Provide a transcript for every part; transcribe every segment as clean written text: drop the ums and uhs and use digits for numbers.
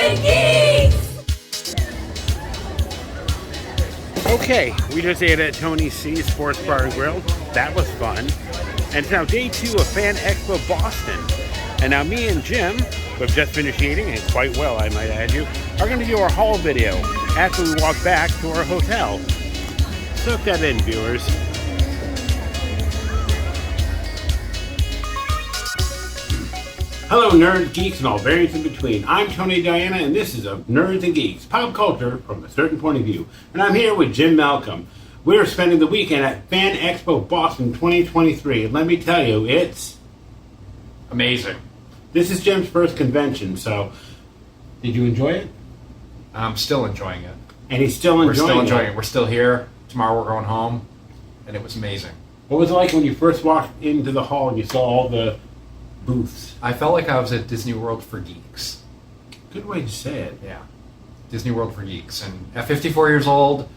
and Geeks! Okay, we just ate at Tony C's Sports Bar and Grill. That was fun. And it's now day 2 of Fan Expo Boston. And now me and Jim, who have just finished eating, and quite well I might add you, are going to do our haul video after we walk back to our hotel. Soak that in, viewers. Hello nerds, geeks, and all variants in between. I'm Tony Diana, and this is Nerds and Geeks, pop culture from a certain point of view. And I'm here with Jim Malcolm. We're spending the weekend at Fan Expo Boston 2023, and let me tell you, it's amazing. This is Jim's first convention, so did you enjoy it? I'm still enjoying it. And he's still enjoying it. We're still here. Tomorrow we're going home, and it was amazing. What was it like when you first walked into the hall and you saw all the booths? I felt like I was at Disney World for geeks. Good way to say it. Yeah, Disney World for geeks. And at 54 years old,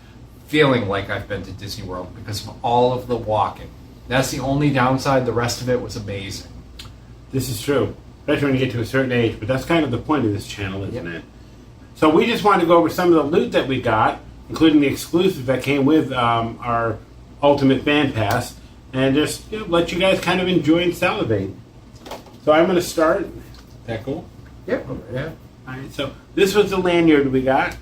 feeling like I've been to Disney World because of all of the walking. That's the only downside. The rest of it was amazing. This is true, especially when you get to a certain age, but that's kind of the point of this channel, isn't it? So we just wanted to go over some of the loot that we got, including the exclusives that came with our Ultimate Fan Pass, and just let you guys kind of enjoy and salivate. So I'm going to start. Is that cool? Yeah. Yeah. All right, so this was the lanyard we got.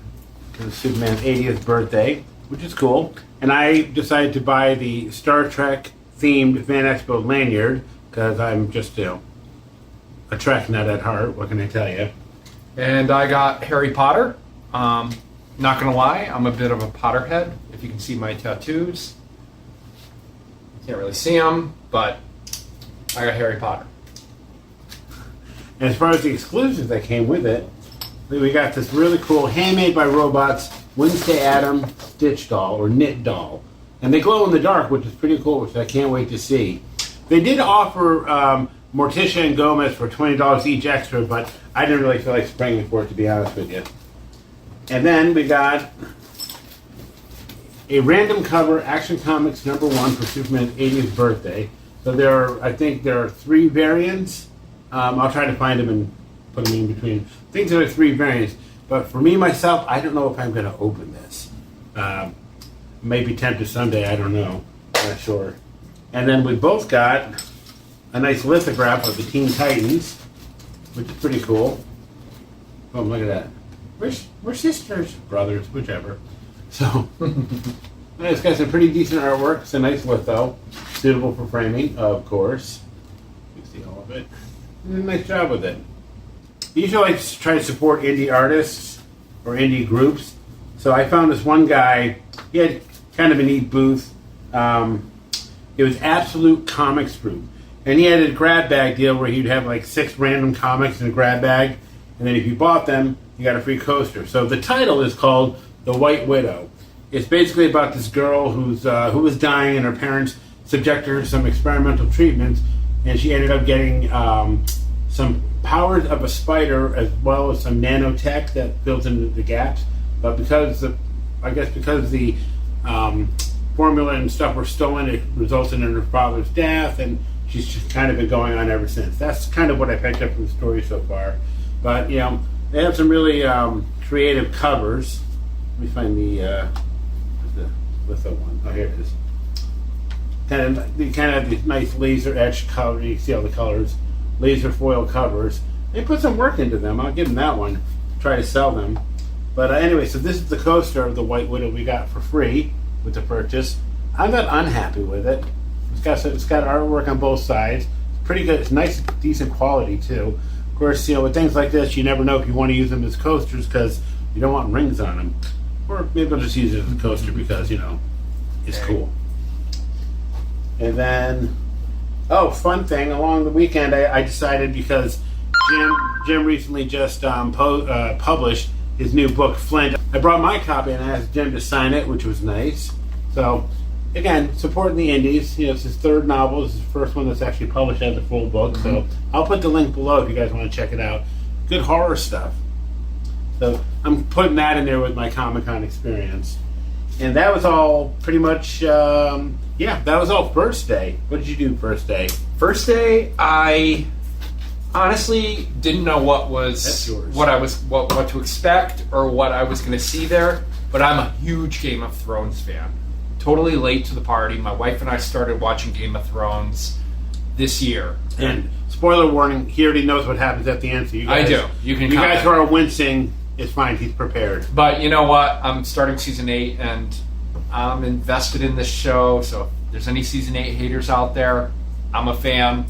It was Superman's 80th birthday, which is cool. And I decided to buy the Star Trek themed Fan Expo lanyard because I'm just, a Trek nut at heart. What can I tell you? And I got Harry Potter. Not going to lie, I'm a bit of a Potterhead. If you can see my tattoos. You can't really see them, but I got Harry Potter. And as far as the exclusives that came with it, we got this really cool handmade by robots Wednesday Adam Stitch doll or knit doll. And they glow in the dark, which is pretty cool, which I can't wait to see. They did offer Morticia and Gomez for $20 each extra, but I didn't really feel like springing for it, to be honest with you. And then we got a random cover Action Comics #1 for Superman's 80th birthday. So I think there are 3 variants. I'll try to find them and put them in between. I think there are 3 variants, but for me, myself, I don't know if I'm going to open this. Maybe tempted someday, I don't know. I'm not sure. And then we both got a nice lithograph of the Teen Titans, which is pretty cool. Oh, look at that. We're sisters, brothers, whichever. So, it's got some pretty decent artwork. It's a nice litho, suitable for framing, of course. You can see all of it. Did a nice job with it. I usually like to try to support indie artists or indie groups. So I found this one guy. He had kind of a neat booth. It was Absolute Comics Group. And he had a grab bag deal where he'd have like 6 random comics in a grab bag. And then if you bought them, you got a free coaster. So the title is called The White Widow. It's basically about this girl who was dying and her parents subjected her to some experimental treatments. And she ended up getting some powers of a spider as well as some nanotech that fills in the gaps. But because the formula and stuff were stolen, it resulted in her father's death, and she's just kind of been going on ever since. That's kind of what I picked up from the story so far. But they have some really creative covers. Let me find the litho one. Oh, here it is. Kind of these nice laser etched color. You can see all the colors. Laser foil covers. They put some work into them. I'll give them that one. Try to sell them. But anyway, so this is the coaster of the White Widow we got for free with the purchase. I'm not unhappy with it. It's got artwork on both sides. It's pretty good. It's nice, decent quality too. Of course, with things like this, you never know if you want to use them as coasters because you don't want rings on them. Or maybe I'll just use it as a coaster because it's cool. And then, fun thing, along the weekend I decided because Jim recently just published his new book, Flint. I brought my copy and I asked Jim to sign it, which was nice. So, again, supporting the indies. It's his 3rd novel. It's his first one that's actually published as a full book. Mm-hmm. So, I'll put the link below if you guys want to check it out. Good horror stuff. So, I'm putting that in there with my Comic-Con experience. And that was all pretty much, that was all first day. What did you do first day? First day, I honestly didn't know what That's yours. what to expect or what I was going to see there. But I'm a huge Game of Thrones fan. Totally late to the party. My wife and I started watching Game of Thrones this year. And spoiler warning, he already knows what happens at the end. So you guys, I do. You guys who are wincing, it's fine. He's prepared. But you know what? I'm starting season 8, and I'm invested in this show. So if there's any season 8 haters out there, I'm a fan.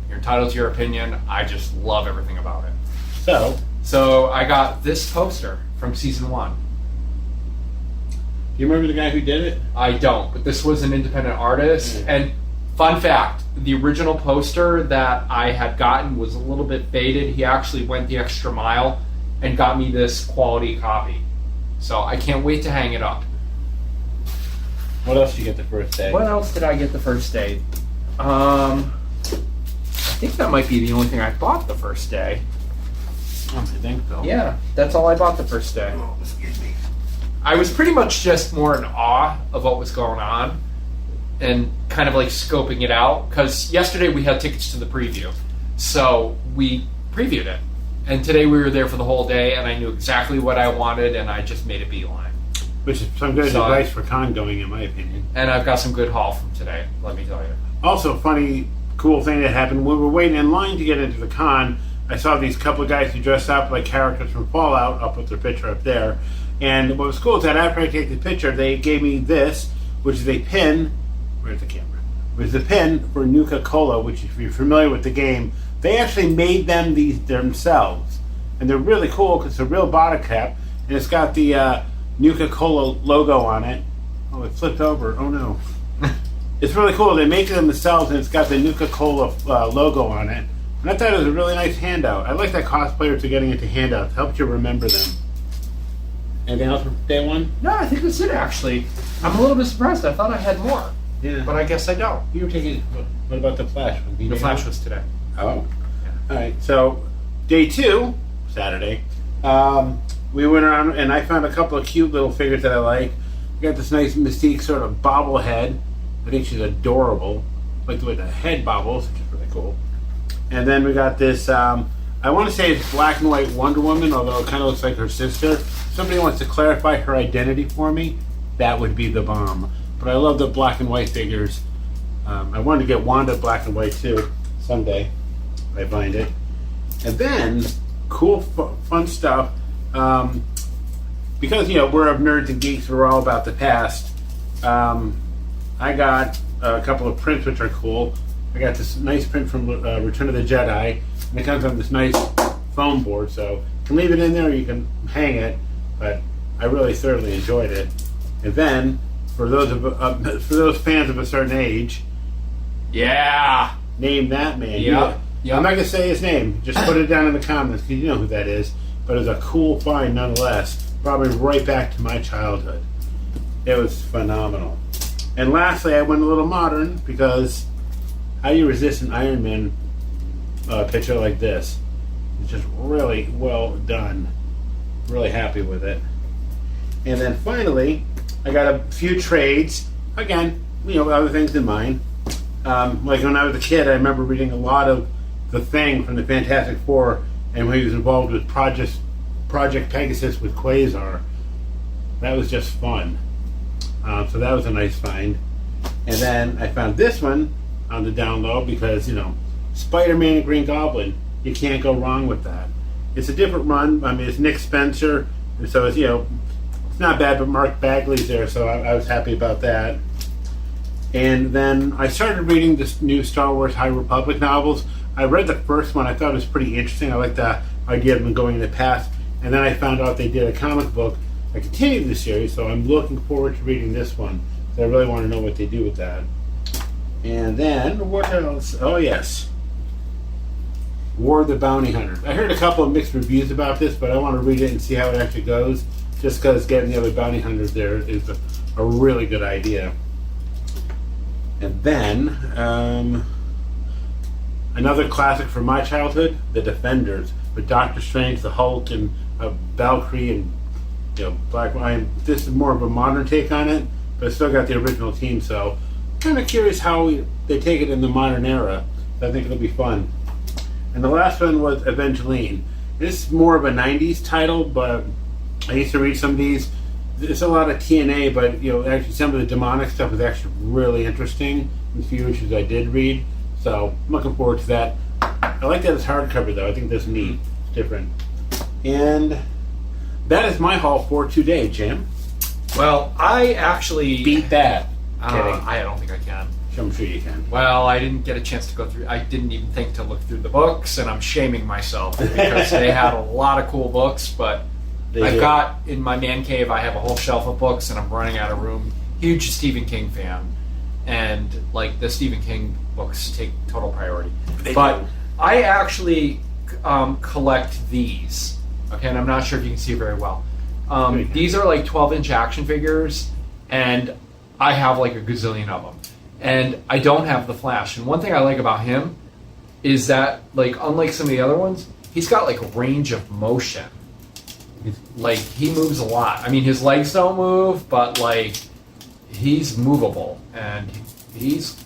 You're entitled to your opinion. I just love everything about it. So I got this poster from season 1. Do you remember the guy who did it? I don't, but this was an independent artist. Mm. And fun fact, the original poster that I had gotten was a little bit faded. He actually went the extra mile and got me this quality copy. So I can't wait to hang it up. What else did you get the first day? What else did I get the first day? I think that might be the only thing I bought the first day. I think so. Yeah, that's all I bought the first day. Oh, excuse me. I was pretty much just more in awe of what was going on and kind of like scoping it out, because yesterday we had tickets to the preview. So we previewed it. And today we were there for the whole day, and I knew exactly what I wanted, and I just made a beeline. Which is some good advice for con going, in my opinion. And I've got some good haul from today, let me tell you. Also, funny, cool thing that happened when we were waiting in line to get into the con. I saw these couple of guys who dressed up like characters from Fallout. I'll put their picture up there. And what was cool is that after I take the picture, they gave me this, which is a pin. Where's the camera? Which is a pin for Nuka-Cola, which, if you're familiar with the game, they actually made them these themselves. And they're really cool because it's a real bottle cap, and it's got the Nuka-Cola logo on it. Oh, it flipped over. Oh, no. It's really cool. They make them themselves, and it's got the Nuka-Cola logo on it. And I thought it was a really nice handout. I like that cosplayers are getting into handouts. Helps you remember them. Anything else for day one? No, I think that's it, actually. I'm a little bit surprised. I thought I had more. Yeah. But I guess I don't. You were taking... What about the Flash? The Flash was today. Oh. All right. So, day 2, Saturday, we went around and I found a couple of cute little figures that I like. We got this nice Mystique sort of bobblehead. I think she's adorable. Like the way the head bobbles, which is really cool. And then we got this, I want to say it's black and white Wonder Woman, although it kind of looks like her sister. If somebody wants to clarify her identity for me, that would be the bomb. But I love the black and white figures. I wanted to get Wanda black and white too, someday. I find it. And then, cool, fun stuff. Because, you know, we're of nerds and geeks, we're all about the past. I got a couple of prints which are cool. I got this nice print from Return of the Jedi, and it comes on this nice foam board, so you can leave it in there or you can hang it, but I really thoroughly enjoyed it. And then, for those fans of a certain age, Yeah. name that man. Yeah. I'm not going to say his name, just put it down in the comments because you know who that is, but it was a cool find nonetheless. Brought me right back to my childhood. It was phenomenal. And lastly, I went a little modern because how do you resist an Iron Man picture like this? It's just really well done. Really happy with it. And then finally, I got a few trades. Again, you know, other things in mind. Like when I was a kid, I remember reading a lot of The Thing from the Fantastic Four, and when he was involved with Project Pegasus with Quasar. That was just fun. So that was a nice find. And then I found this one on the down low because, you know, Spider-Man and Green Goblin, you can't go wrong with that. It's a different run. I mean, it's Nick Spencer, and so it's, you know, it's not bad, but Mark Bagley's there, so I was happy about that. And then I started reading this new Star Wars High Republic novels. I read the first one. I thought it was pretty interesting. I liked the idea of them going in the past. And then I found out they did a comic book that continued the series, so I'm looking forward to reading this one. So I really want to know what they do with that. And then, what else? Oh, yes. War of the Bounty Hunters. I heard a couple of mixed reviews about this, but I want to read it and see how it actually goes, just because getting the other bounty hunters there is a really good idea. And then, another classic from my childhood, The Defenders, with Doctor Strange, the Hulk, and Valkyrie, and, you know, Black Lion. This is more of a modern take on it, but it's still got the original team, so kind of curious how they take it in the modern era. So I think it'll be fun. And the last one was Evangeline. This is more of a 90s title, but I used to read some of these. It's a lot of TNA, but actually some of the demonic stuff is actually really interesting. The few issues I did read, so I'm looking forward to that. I like that it's hardcover though. I think that's neat. It's different. And that is my haul for today, Jim. Well, I actually Beat that. I don't think I can. I'm sure you can. Well, I didn't get a chance to go through. I didn't even think to look through the books, and I'm shaming myself because they had a lot of cool books. But I've got in my man cave, I have a whole shelf of books, and I'm running out of room. Huge Stephen King fan, and like the Stephen King books take total priority. But I actually collect these. Okay, and I'm not sure if you can see very well. These are like 12-inch action figures, and I have like a gazillion of them. And I don't have the Flash. And one thing I like about him is that, like, unlike some of the other ones, he's got like a range of motion. Like, he moves a lot. I mean, his legs don't move, but like, he's movable. And he's,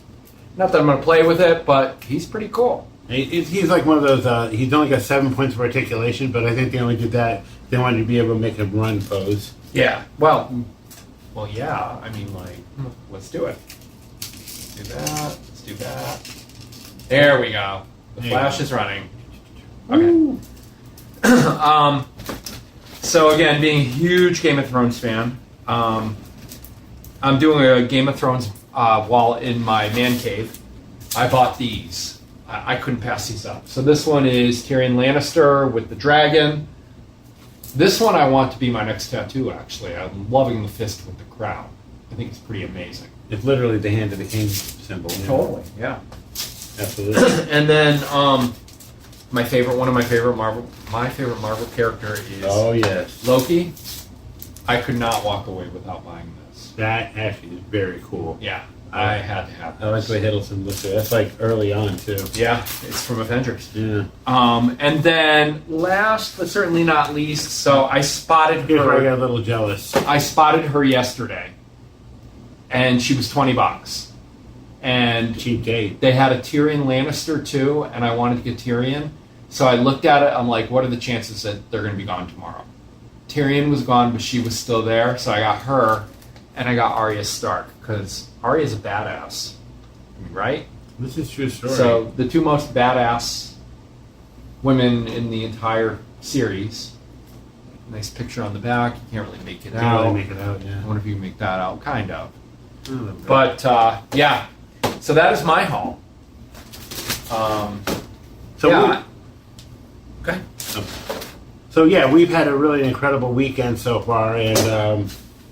not that I'm going to play with it, but he's pretty cool. He's like one of those, he's only got 7 points of articulation, but I think they only did that. They wanted to be able to make a run pose. Yeah. Well, yeah. I mean, like, let's do it. Do that. Let's do that. There we go. The Flash is running. Okay. So again, being a huge Game of Thrones fan, I'm doing a Game of Thrones while in my man cave. I bought these. I couldn't pass these up. So this one is Tyrion Lannister with the dragon. This one I want to be my next tattoo, actually. I'm loving the fist with the crown. I think it's pretty amazing. It's literally the hand of the king symbol. Yeah. Totally, yeah. Absolutely. And then my favorite Marvel character is Loki. I could not walk away without buying this. That actually is very cool. Yeah, I had to have this. I like the way Hiddleston looks at it. That's like early on too. Yeah, it's from Avengers. Yeah. And then last but certainly not least, so I spotted Here's where I her. got a little jealous. I spotted her yesterday, and she was $20. And Cheap date. they had a Tyrion Lannister too, and I wanted to get Tyrion. So I looked at it, I'm like, what are the chances that they're going to be gone tomorrow? Tyrion was gone, but she was still there, so I got her, and I got Arya Stark, because Arya's a badass, right? This is a true story. So the two most badass women in the entire series. Nice picture on the back, you can't really make it Can't out. really make it out, yeah. I wonder if you can make that out, kind of. Oh, But, yeah. So that is my haul. So yeah. Okay. So yeah, we've had a really incredible weekend so far, and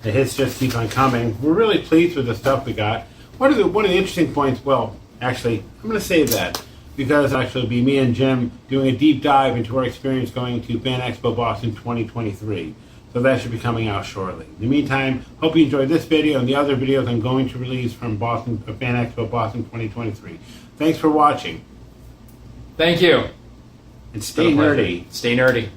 the hits just keep on coming. We're really pleased with the stuff we got. One of the interesting points, well, actually, I'm going to save that because actually it'll be me and Jim doing a deep dive into our experience going to Fan Expo Boston 2023. So that should be coming out shortly. In the meantime, hope you enjoyed this video and the other videos I'm going to release from Fan Expo Boston 2023. Thanks for watching. Thank you. And stay nerdy. Stay nerdy.